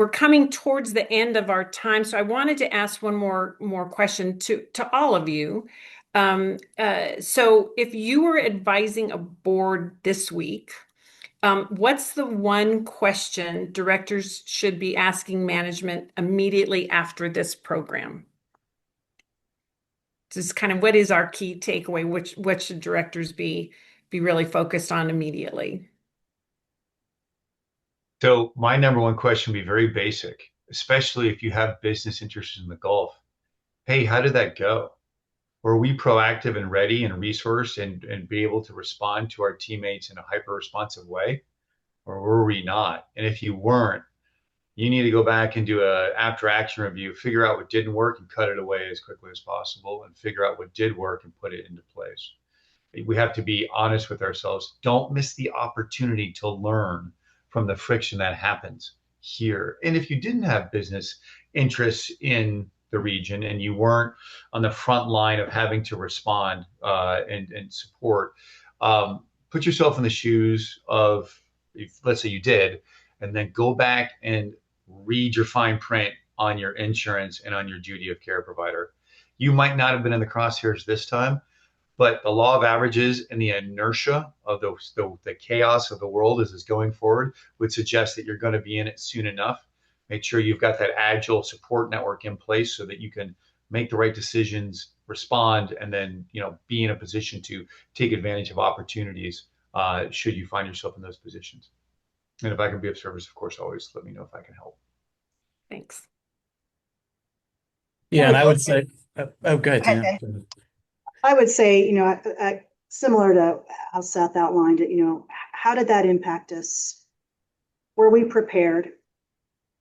we're coming towards the end of our time, so I wanted to ask one more question to all of you. So if you were advising a board this week, what's the one question directors should be asking management immediately after this program? Just kind of what is our key takeaway? What should directors be really focused on immediately? So my number one question would be very basic, especially if you have business interests in the Gulf. Hey, how did that go? Were we proactive and ready and resourced and be able to respond to our teammates in a hyper responsive way? Or were we not? And if you weren't, you need to go back and do a after action review, figure out what didn't work and cut it away as quickly as possible, and figure out what did work and put it into place. We have to be honest with ourselves. Don't miss the opportunity to learn from the friction that happens here. And if you didn't have business interests in the region and you weren't on the front line of having to respond and support, put yourself in the shoes of, if, let's say you did, and then go back and read your fine print on your insurance and on your duty of care provider. You might not have been in the crosshairs this time, but the law of averages and the inertia of the chaos of the world as it's going forward would suggest that you're going to be in it soon enough. Make sure you've got that agile support network in place so that you can make the right decisions, respond, and then be in a position to take advantage of opportunities should you find yourself in those positions. And if I can be of service, of course, always let me know if I can help. Thanks. I Yeah, and would I would say, oh, go ahead, Tina. I, I would say, similar to how Seth outlined it, how did that impact us? Were we prepared?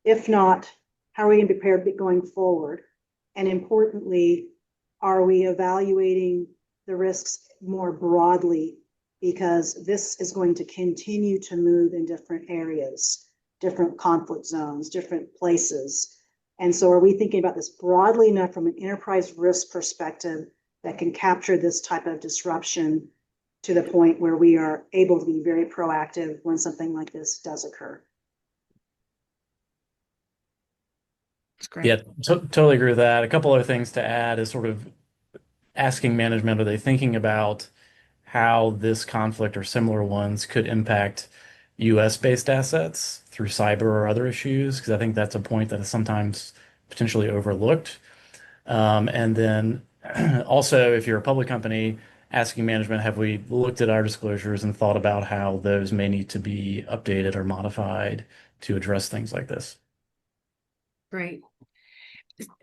If not, how are we going to be prepared going forward? And importantly, are we evaluating the risks more broadly? Because this is going to continue to move in different areas, different conflict zones, different places. And so are we thinking about this broadly enough from an enterprise risk perspective that can capture this type of disruption to the point where we are able to be very proactive when something like this does occur? That's great. Yeah, totally agree with that. A couple other things to add is sort of asking management, are they thinking about how this conflict or similar ones could impact US based assets through cyber or other issues? Because I think that's a point that is sometimes potentially overlooked. And then also, if you're a public company, asking management, have we looked at our disclosures and thought about how those may need to be updated or modified to address things like this? Great.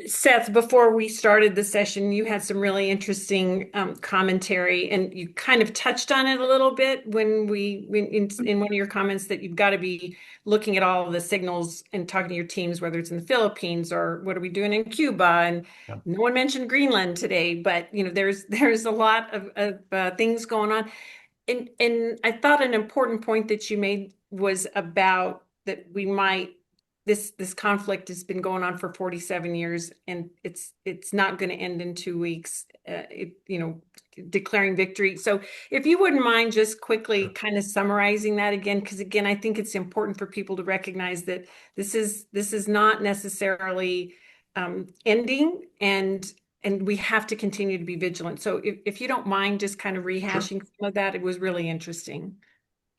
Seth, before we started the session, you had some really interesting commentary, and you kind of touched on it a little bit when in one of your comments that you've got to be looking at all of the signals and talking to your teams, whether it's in the Philippines or what are we doing in Cuba. And Yeah. no one mentioned Greenland today, but there's a lot of things going on. And I thought an important point that you made was about that we might this conflict has been going on for 47 years, and it's not going to end in 2 weeks, declaring victory. So if you wouldn't mind just quickly kind of summarizing that again, because again, I think it's important for people to recognize that this is not necessarily ending, and we have to continue to be vigilant. So if you don't mind just kind of rehashing some of that, it was really interesting.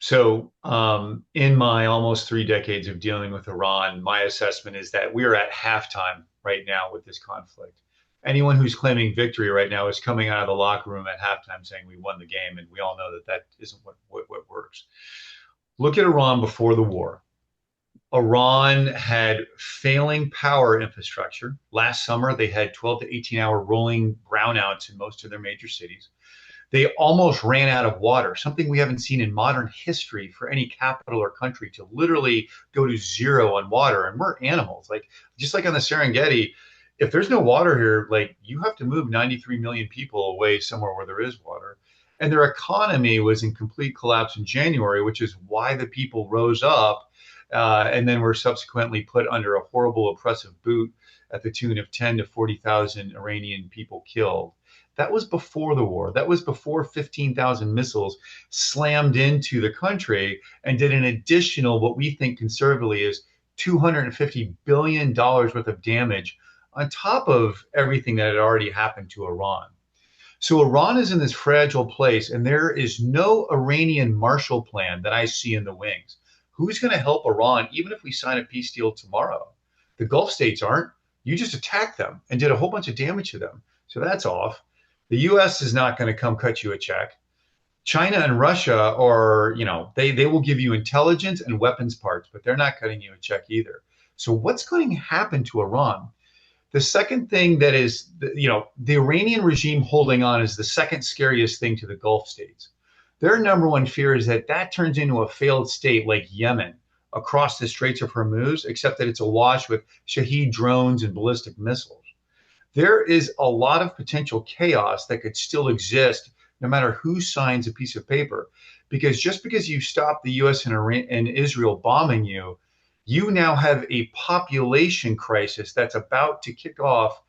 So, in my almost 3 decades of dealing with Iran, my assessment is that we are at halftime right now with this conflict. Anyone who's claiming victory right now is coming out of the locker room at halftime saying we won the game, and we all know that that isn't what works. Look at Iran before the war. Iran had failing power infrastructure. Last summer, they had 12 to 18-hour rolling brownouts in most of their major cities. They almost ran out of water, something we haven't seen in modern history for any capital or country to literally go to zero on water. And we're animals, just like on the Serengeti. If there's no water here, you have to move 93 million people away somewhere where there is water. And their economy was in complete collapse in January, which is why the people rose up and then were subsequently put under a horrible oppressive boot at the tune of 10 to 40,000 Iranian people killed. That was before the war. That was before 15,000 missiles slammed into the country and did an additional, what we think conservatively is $250 billion worth of damage on top of everything that had already happened to Iran. So Iran is in this fragile place, and there is no Iranian Marshall Plan that I see in the wings. Who's going to help Iran, even if we sign a peace deal tomorrow? The Gulf states aren't. You just attacked them and did a whole bunch of damage to them. So that's off. The US is not going to come cut you a check. China and Russia are, they will give you intelligence and weapons parts, but they're not cutting you a check either. So what's going to happen to Iran? The second thing that is, the Iranian regime holding on is the second scariest thing to the Gulf states. Their number one fear is that that turns into a failed state like Yemen across the Straits of Hormuz, except that it's awash with Shahed drones and ballistic missiles. There is a lot of potential chaos that could still exist no matter who signs a piece of paper. Because just because you stop the US and Iran and Israel bombing you, you now have a population crisis that's about to kick off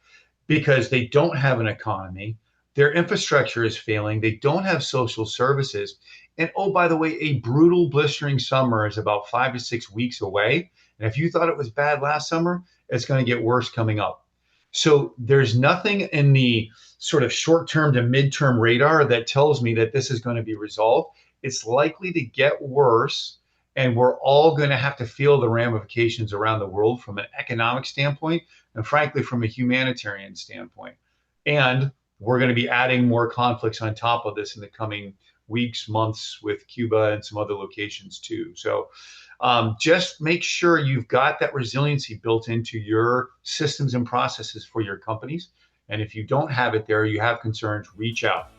because they don't have an economy. Their infrastructure is failing. They don't have social services. And oh, by the way, a brutal, blistering summer is about 5 to 6 weeks away. And if you thought it was bad last summer, it's going to get worse coming up. So there's nothing in the sort of short-term to mid-term radar that tells me that this is going to be resolved. It's likely to get worse, and we're all going to have to feel the ramifications around the world from an economic standpoint and frankly from a humanitarian standpoint. And we're going to be adding more conflicts on top of this in the coming weeks, months with Cuba and some other locations too. So just make sure you've got that resiliency built into your systems and processes for your companies. And if you don't have it there, you have concerns, reach out.